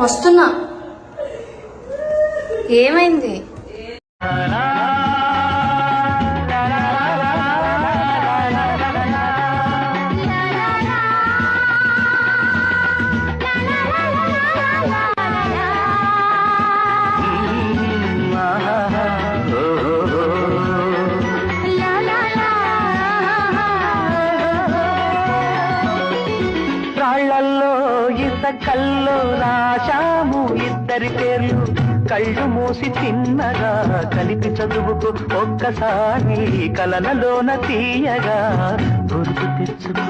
వస్తున్నా. ఏమైంది? రాళ్లల్లో ఇసకల్లో రాశాము ఇద్దరి పేర్లు, కళ్ళు మూసి తిన్నగా కలిపి చదువుకు ఒక్కసారి కలలలోన తీయగా గుర్తు తెచ్చుకో.